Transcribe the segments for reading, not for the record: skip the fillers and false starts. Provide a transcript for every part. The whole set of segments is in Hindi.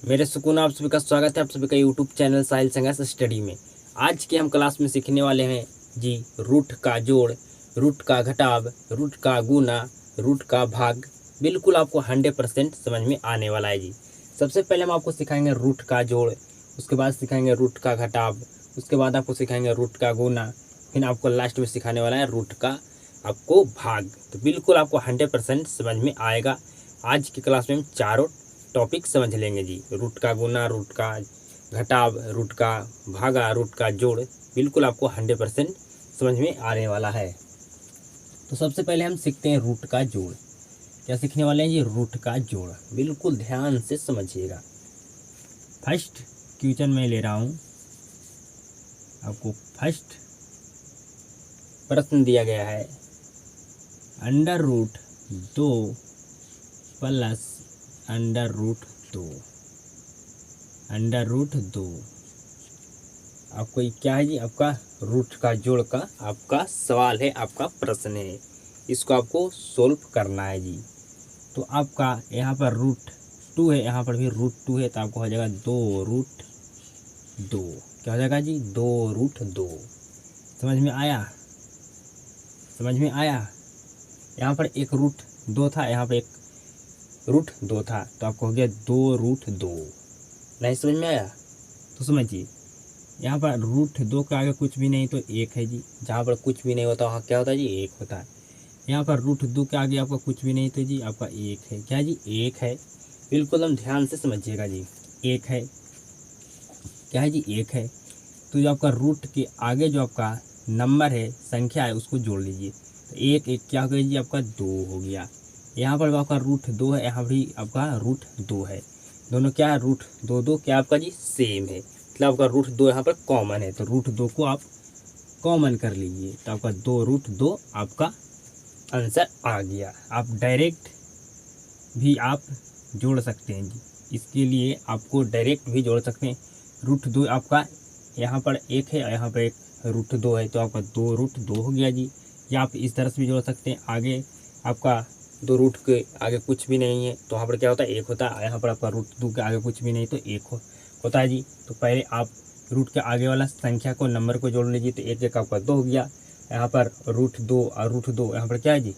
मेरे सुकून आप सभी का स्वागत है आप सभी का यूट्यूब चैनल साहिल संघर्ष स्टडी में। आज की हम क्लास में सीखने वाले हैं जी रूट का जोड़, रूट का घटाव, रूट का गुना, रूट का भाग। बिल्कुल आपको 100% समझ में आने वाला है जी। सबसे पहले हम आपको सिखाएंगे रूट का जोड़, उसके बाद सिखाएंगे रूट का घटाव, उसके बाद आपको सिखाएंगे रूट का गुना, फिर आपको लास्ट में सिखाने वाला है रूट का आपको भाग। तो बिल्कुल आपको 100% समझ में आएगा। आज की क्लास में हम चारों टॉपिक समझ लेंगे जी। रूट का गुना, रूट का घटाव, रूट का भागा, रूट का जोड़। बिल्कुल आपको 100% समझ में आने वाला है। तो सबसे पहले हम सीखते हैं रूट का जोड़। क्या सीखने वाले हैं जी? रूट का जोड़। बिल्कुल ध्यान से समझिएगा। फर्स्ट क्वेश्चन में ले रहा हूँ आपको। फर्स्ट प्रश्न दिया गया है under root 2 plus under root 2। Under root 2 आपको क्या है जी? आपका रूट का जोड़ का आपका सवाल है, आपका प्रश्न है। इसको आपको सोल्व करना है जी। तो आपका यहाँ पर रूट 2 है, यहाँ पर भी रूट 2 है, तो आपको हो जाएगा 2 रूट 2। क्या हो जाएगा जी? 2 रूट 2। समझ में आया? समझ में आया? यहाँ पर एक रूट 2 था, यहाँ पर एक रूट 2 था, तो आपको हो गया 2 रूट 2। नहीं समझ में आया? तो समझिए, यहाँ पर रूट 2 के आगे कुछ भी नहीं तो 1 है जी। जहाँ पर कुछ भी नहीं होता वहाँ क्या होता है जी? 1 होता है। यहाँ पर रूट 2 के आगे आपका कुछ भी नहीं तो जी आपका 1 है। क्या जी? 1 है। बिल्कुल हम ध्यान से समझिएगा जी। 1 है। क्या है जी? 1 है। तो जो आपका रूट के आगे जो आपका नंबर है, संख्या है, उसको जोड़ लीजिए। तो 1 1 क्या हो गया जी? आपका 2 हो गया। यहाँ पर आपका रूट 2 है, यहाँ भी आपका रूट 2 है। दोनों क्या है? रूट 2 2 क्या आपका जी? सेम है। मतलब आपका रूट 2 यहाँ पर कॉमन है, तो रूट 2 को आप कॉमन कर लीजिए, तो आपका 2 रूट 2 आपका आंसर आ गया। आप डायरेक्ट भी आप जोड़ सकते हैं जी। इसके लिए आपको डायरेक्ट भी जोड़ सकते हैं। रूट 2 आपका यहाँ पर 1 है, यहाँ पर एक रूट 2 है, तो आपका 2 रूट 2 हो गया जी। या आप इस तरह से भी जोड़ सकते हैं। आगे आपका 2 रूट के आगे कुछ भी नहीं है, तो वहाँ पर क्या होता है? 1 होता है। यहाँ पर आपका रूट 2 के आगे कुछ भी नहीं तो 1 होता है जी। तो पहले आप रूट के आगे वाला संख्या को, नंबर को जोड़ लीजिए, तो 1 1 आपका 2 हो गया। यहाँ पर रूट 2 और रूट 2 यहाँ पर क्या है जी?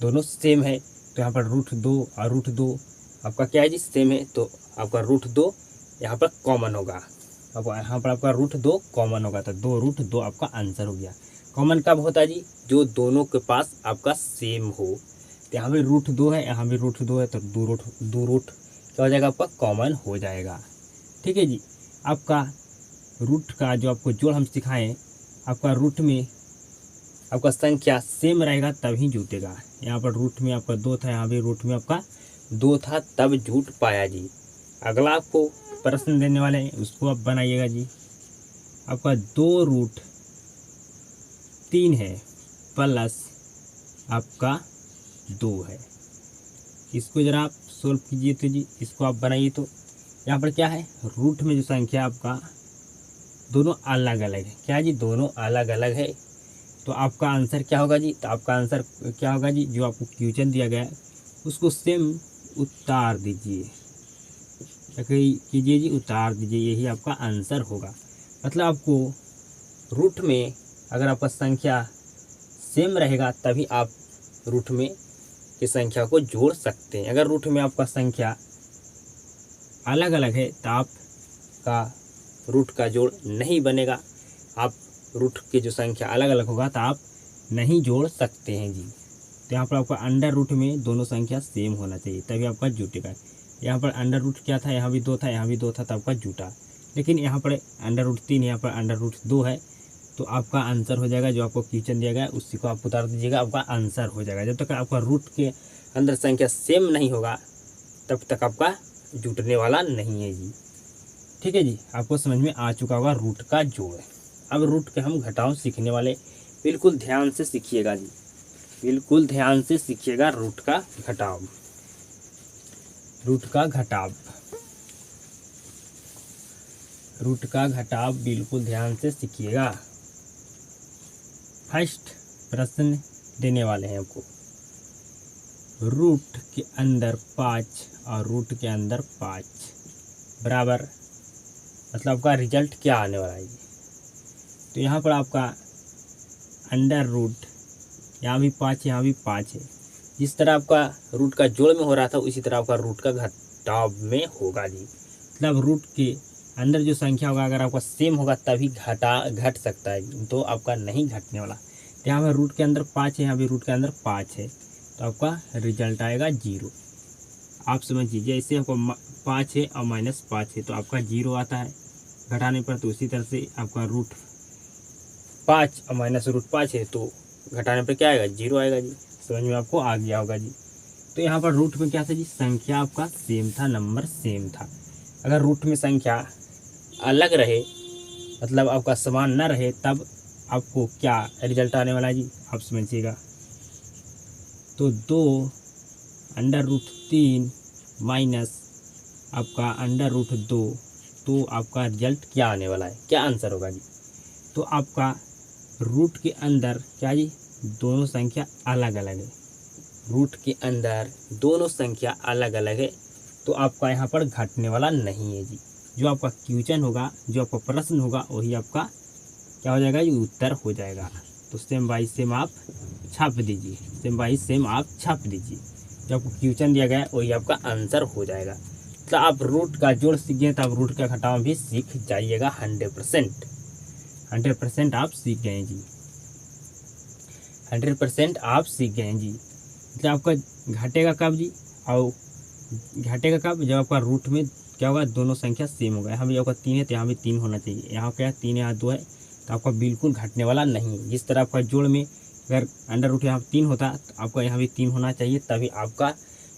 दोनों सेम है, तो यहाँ पर रूट 2 और रूट 2 आपका क्या है जी? सेम है, तो आपका रूट 2 यहाँ पर कॉमन होगा। अब यहाँ पर आपका रूट 2 कॉमन होगा, तो 2 रूट 2 आपका आंसर हो गया। कॉमन कब होता है जी? जो दोनों के पास आपका सेम हो। तो यहाँ भी रूट 2 है, यहाँ भी रूट 2 है, तो 2 रूट क्या हो जाएगा? आपका कॉमन हो जाएगा। ठीक है जी। आपका रूट का जो आपको जोड़ हम सिखाएं, आपका रूट में आपका संख्या सेम रहेगा तभी जुटेगा। यहाँ पर रूट में आपका 2 था, यहाँ भी रूट में आपका 2 था, तब जुट पाया जी। अगला आपको प्रश्न देने वाले हैं, उसको आप बनाइएगा जी। आपका 2 रूट 3 है प्लस आपका 2 है। इसको जरा आप सोल्व कीजिए तो जी, इसको आप बनाइए। तो यहाँ पर क्या है? रूट में जो संख्या आपका दोनों अलग अलग है। क्या जी? दोनों अलग अलग है। तो आपका आंसर क्या होगा जी? तो आपका आंसर क्या होगा जी? जो आपको क्वेश्चन दिया गया है उसको सेम उतार दीजिए, कीजिए जी, उतार दीजिए, यही आपका आंसर होगा। मतलब आपको रूट में अगर आपका संख्या सेम रहेगा तभी आप रूट में की संख्या को जोड़ सकते हैं। अगर रूट में आपका संख्या अलग अलग है तो आपका रूट का जोड़ नहीं बनेगा। आप रूट की जो संख्या अलग अलग होगा तो आप नहीं जोड़ सकते हैं जी। तो यहाँ पर आपका अंडर रूट में दोनों संख्या सेम होना चाहिए तभी आपका जुटेगा। यहाँ पर अंडर रूट क्या था? यहाँ भी 2 था, यहाँ भी 2 था, तो आपका जुटा। लेकिन यहाँ पर अंडर रूट 3, यहाँ पर अंडर रूट 2 है, तो आपका आंसर हो जाएगा। जो आपको क्वेश्चन दिया गया है उसी को आप उतार दीजिएगा, आपका आंसर हो जाएगा। जब तक आपका रूट के अंदर संख्या सेम नहीं होगा तब तक आपका जुटने वाला नहीं है जी। ठीक है जी। आपको समझ में आ चुका होगा रूट का जोड़। अब रूट के हम घटाव सीखने वाले, बिल्कुल ध्यान से सीखिएगा जी। बिल्कुल ध्यान से सीखिएगा रूट का घटाव। रूट का घटाव, रूट का घटाव बिल्कुल ध्यान से सीखिएगा। फर्स्ट प्रश्न देने वाले हैं आपको। रूट के अंदर 5 और रूट के अंदर 5। बराबर मतलब आपका रिजल्ट क्या आने वाला है। तो यहाँ पर आपका अंडर रूट, यहाँ भी 5 यहाँ भी 5 है। जिस तरह आपका रूट का जोड़ में हो रहा था उसी तरह आपका रूट का घटाव में होगा जी। मतलब रूट के अंदर जो संख्या होगा अगर आपका सेम होगा तभी घट सकता है, तो आपका नहीं घटने वाला। तो यहाँ पर रूट के अंदर 5 है, यहाँ भी रूट के अंदर 5 है, तो आपका रिजल्ट आएगा 0। आप समझिए जैसे आपको 5 है और -5 है तो आपका 0 आता है घटाने पर। तो उसी तरह से आपका रूट 5 और -√5 है तो घटाने पर क्या आएगा, 0 आएगा जी। समझ में आपको आ गया होगा जी। तो यहाँ पर रूट में क्या था जी, संख्या आपका सेम था, नंबर सेम था। अगर रूट में संख्या अलग रहे मतलब आपका समान न रहे तब आपको क्या रिजल्ट आने वाला है जी, आप समझिएगा। तो 2√3 माइनस आपका √2, तो आपका रिजल्ट क्या आने वाला है, क्या आंसर होगा जी। तो आपका रूट के अंदर क्या जी, दोनों संख्या अलग अलग है, रूट के अंदर दोनों संख्या अलग अलग है, तो आपका यहाँ पर घटने वाला नहीं है जी। जो आपका क्वेश्चन होगा, जो आपका प्रश्न होगा वही आपका क्या हो जाएगा जी, उत्तर हो जाएगा। तो सेम बाई सेम आप छाप दीजिए, सेम बाई सेम आप छाप दीजिए। जो आपको क्वेश्चन दिया गया है वही आपका आंसर हो जाएगा। तो आप रूट का जोड़ सीख गए तो आप रूट का घटाव भी सीख जाइएगा। 100% आप सीख गए जी, 100% आप सीख गए जी। मतलब आपका घटेगा कब जी, और घटेगा कब, जब आपका रूट में क्या होगा, दोनों संख्या सेम होगा। यहाँ भी आपका 3 है तो यहाँ भी 3 होना चाहिए। यहाँ क्या है, 3 यहाँ 2 है, तो आपका बिल्कुल घटने वाला नहीं है। जिस तरह आपका जोड़ में अगर अंडर रूट यहाँ 3 होता तो आपका यहाँ भी 3 होना चाहिए तभी आपका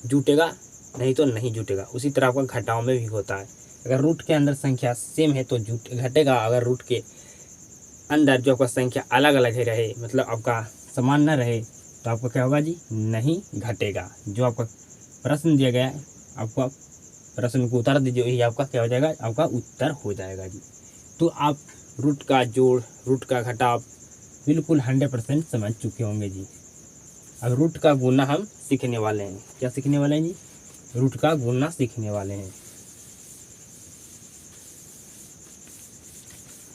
जुटेगा, नहीं तो नहीं जुटेगा। उसी तरह आपका घटाव में भी होता है, अगर रूट के अंदर संख्या सेम है तो घटेगा। अगर रूट के अंदर जो आपका संख्या अलग अलग है रहे मतलब आपका समान न रहे तो आपका क्या होगा जी, नहीं घटेगा। जो आपका प्रश्न दिया गया है आपको प्रश्न को उत्तर दीजिए, यही आपका क्या हो जाएगा, आपका उत्तर हो जाएगा जी। तो आप रूट का जोड़, रूट का घटाव बिल्कुल 100% समझ चुके होंगे जी। अब रूट का गुना हम सीखने वाले हैं। क्या सीखने वाले हैं जी, रूट का गुना सीखने वाले हैं।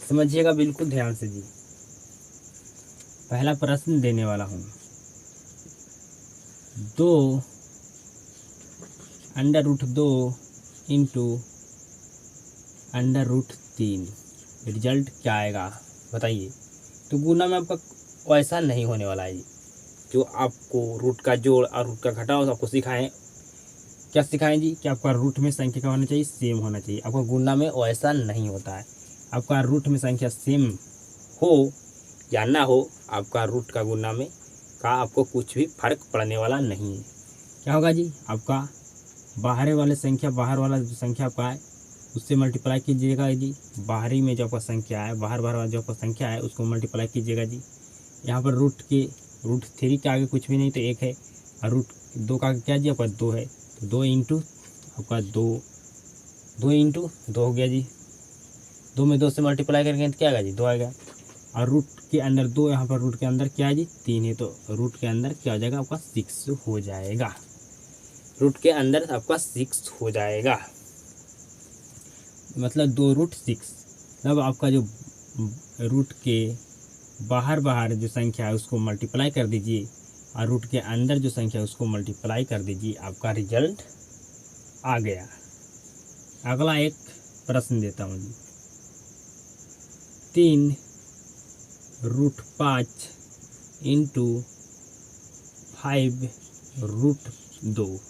समझिएगा बिल्कुल ध्यान से जी। पहला प्रश्न देने वाला हूँ, 2√2 इंटू √3 रिजल्ट क्या आएगा बताइए। तो गुना में आपका वैसा नहीं होने वाला है। जो आपको रूट का जोड़ और रूट का घटाव आपको सिखाएं, क्या सिखाएं जी, कि आपका रूट में संख्या क्या होना चाहिए, सेम होना चाहिए। आपका गुना में वैसा नहीं होता है। आपका रूट में संख्या सेम हो या ना हो, आपका रूट का गुना में का आपको कुछ भी फर्क पड़ने वाला नहीं है। क्या होगा जी, आपका बाहरी वाले संख्या, बाहर वाला जो संख्या आपका है उससे मल्टीप्लाई कीजिएगा जी। बाहरी में जो आपका संख्या है, बाहर वाला जो आपका संख्या है उसको मल्टीप्लाई कीजिएगा जी। यहाँ पर √3 के आगे कुछ भी नहीं तो 1 है, और √2 का आगे क्या जी, आपका 2 है, तो 2 इंटू आपका 2 इंटू 2 हो गया जी। 2 में 2 से मल्टीप्लाई करेंगे तो क्या आएगा जी, 2 आएगा। और रूट के अंदर 2, यहाँ पर रूट के अंदर क्या है जी, 3 है, तो रूट के अंदर क्या हो जाएगा, आपका 6 हो जाएगा। रूट के अंदर आपका 6 हो जाएगा, मतलब 2√6। तब आपका जो रूट के बाहर जो संख्या है उसको मल्टीप्लाई कर दीजिए और रूट के अंदर जो संख्या है उसको मल्टीप्लाई कर दीजिए, आपका रिजल्ट आ गया। अगला एक प्रश्न देता हूँ जी, 3√5 इंटू 5√2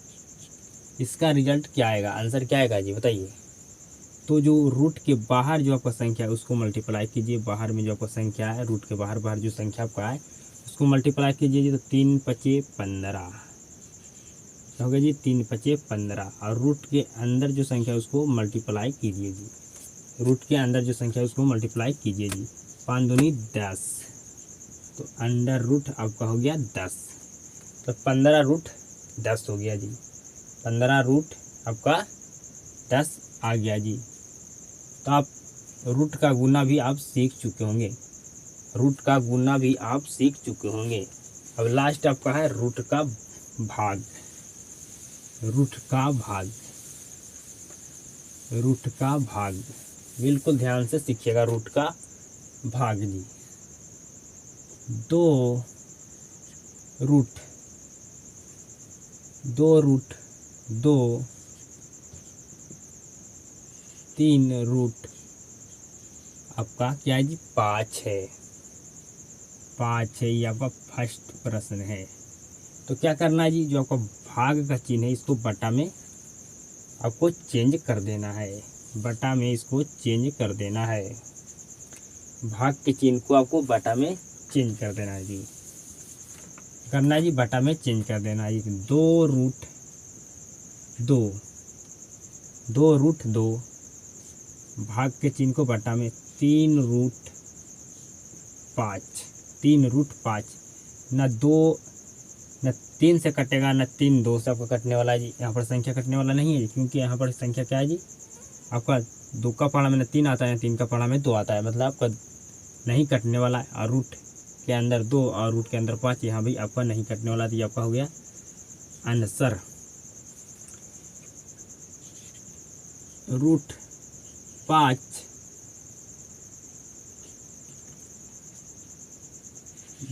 इसका रिजल्ट क्या आएगा, आंसर क्या आएगा जी बताइए। तो जो रूट के बाहर जो आपका संख्या है उसको मल्टीप्लाई कीजिए, बाहर में जो आपका संख्या है रूट के बाहर जो संख्या आपका है उसको मल्टीप्लाई कीजिए तो 3 5 15 हो गया जी, 3 5 15। और रूट के अंदर जो संख्या है उसको मल्टीप्लाई कीजिए जी, रूट के अंदर जो संख्या है उसको मल्टीप्लाई कीजिए जी। 5 दूनी 10, तो अंडर रूट आपका हो गया 10, तो 15√10 हो गया जी। 15 आपका 10 आ गया जी। तो आप रूट का गुना भी आप सीख चुके होंगे, रूट का गुना भी आप सीख चुके होंगे। अब लास्ट आपका है रूट का भाग, रूट का भाग। रूट का भाग। बिल्कुल ध्यान से सीखिएगा, रूट का भाग जी। 2 रूट 2 3 रूट आपका क्या है जी 5 है। 5 है, ये आपका फर्स्ट प्रश्न है। तो क्या करना है जी, जो आपका भाग का चिन्ह है इसको बटा में आपको चेंज कर देना है। बटा में इसको चेंज कर देना है। भाग के चिन्ह को आपको बटा में चेंज कर देना है जी। करना है जी, बटा में चेंज कर देना है जी। 2 रूट 2 भाग के चिन्ह को बटा में 3 रूट 5 न 2 न 3 से कटेगा, न 3 2 से आपका कटने वाला है जी। यहाँ पर संख्या कटने वाला नहीं है जी, क्योंकि यहाँ पर संख्या क्या है जी, आपका 2 का पढ़ा में न 3 आता है, 3 का पढ़ा में 2 आता है, मतलब आपका नहीं कटने वाला है। और रूट के अंदर 2 और रूट के अंदर 5, यहाँ भी आपका नहीं कटने वाला, तो ये आपका हो गया आंसर। रूट 5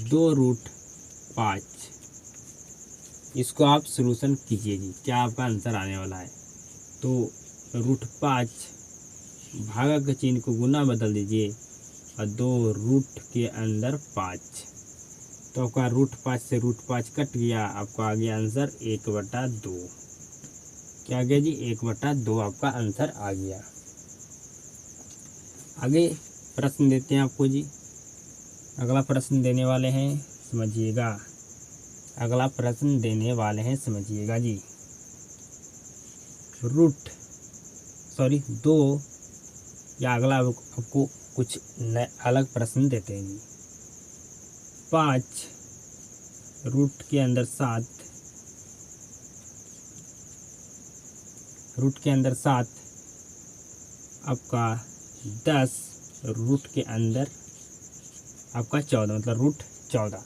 2 रूट 5, इसको आप सॉल्यूशन कीजिए जी, क्या आपका आंसर आने वाला है। तो रूट 5 भाग के चिन्ह को गुना बदल दीजिए और 2 रूट के अंदर 5, तो आपका रूट 5 से रूट 5 कट गया, आपका आ गया आंसर 1/2। क्या आ गया जी, 1/2 आपका आंसर आ गया। आगे प्रश्न देते हैं आपको जी। अगला प्रश्न देने वाले हैं, समझिएगा। अगला प्रश्न देने वाले हैं, समझिएगा जी। दो या अगला आपको कुछ अलग प्रश्न देते हैं जी। 5 रूट के अंदर 7 आपका 10 रूट के अंदर आपका 14, मतलब रूट 14।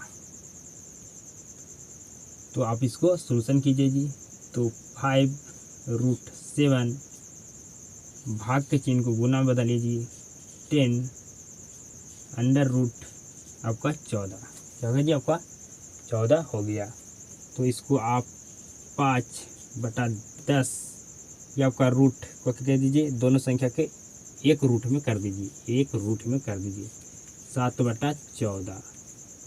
तो आप इसको सॉल्यूशन कीजिए जी। तो 5 रूट 7 भाग के चिन्ह को गुना में बदल लीजिए 10 अंडर रूट आपका 14, क्या हो गया जी, आपका 14 हो गया। तो इसको आप 5/10 ये आपका रूट को दे दीजिए, दोनों संख्या के एक रूट में कर दीजिए, 7/14।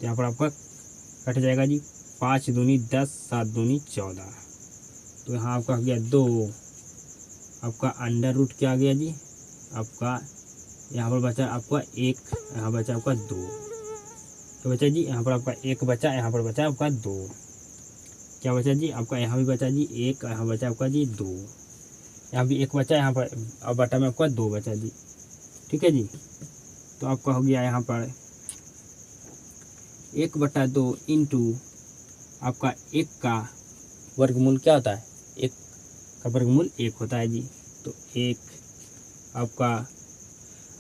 यहाँ पर आपका कट जाएगा जी, 5 दूनी 10, 7 दूनी 14। तो यहाँ आपका हो गया 2, आपका अंडर रूट क्या आ गया जी, आपका यहाँ पर बचा आपका 1, यहाँ बचा आपका 2, तो बचा जी यहाँ पर आपका 1 बचा, यहाँ पर बचा आपका 2। क्या बचा जी, आपका यहाँ भी बचा जी 1, यहाँ बचा आपका जी 2, यहाँ भी 1 बचा, यहाँ पर अब बटा में आपका 2 बचा जी। ठीक है जी। तो आपका हो गया यहाँ पर 1/2 इंटू आपका 1 का वर्गमूल क्या होता है, 1 का वर्गमूल 1 होता है जी। तो 1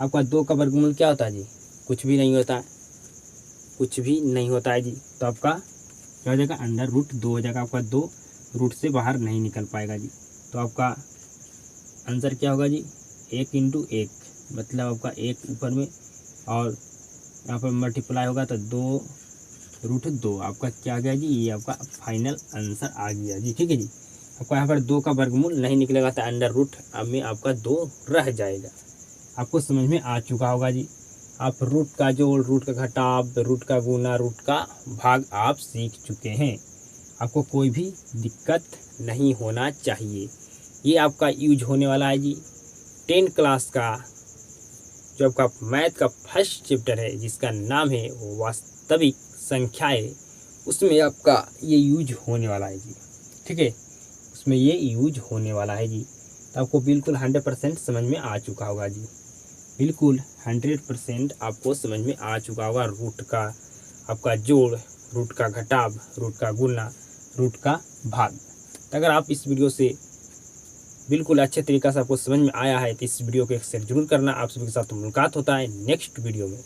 आपका 2 का वर्गमूल क्या होता है जी, कुछ भी नहीं होता है जी। तो आपका क्या हो जाएगा, अंडर रूट 2 हो जाएगा, आपका 2 रूट से बाहर नहीं निकल पाएगा जी। तो आपका आंसर क्या होगा जी, 1 इंटू 1, मतलब आपका 1 ऊपर में और यहाँ पर मल्टीप्लाई होगा तो 2 रूट 2, आपका क्या आ गया जी, ये आपका फाइनल आंसर आ गया जी। ठीक है जी। आपका यहाँ पर 2 का वर्गमूल नहीं निकलेगा तो अंडर रूट अब में आपका 2 रह जाएगा। आपको समझ में आ चुका होगा जी। आप रूट का जोड़, रूट का घटाव, रूट का गुना, रूट का भाग आप सीख चुके हैं। आपको कोई भी दिक्कत नहीं होना चाहिए। ये आपका यूज होने वाला है जी 10 क्लास का जो आपका मैथ का फर्स्ट चैप्टर है, जिसका नाम है वास्तविक संख्याएं, उसमें आपका ये यूज होने वाला है जी। ठीक है, उसमें ये यूज होने वाला है जी। तो आपको बिल्कुल 100% समझ में आ चुका होगा जी, बिल्कुल 100% आपको समझ में आ चुका होगा। रूट का आपका जोड़, रूट का घटाव, रूट का गुना, रूट का भाग। तो अगर आप इस वीडियो से बिल्कुल अच्छे तरीक़े से आपको समझ में आया है तो इस वीडियो को एक शेयर जरूर करना। आप सभी के साथ मुलाकात होता है नेक्स्ट वीडियो में।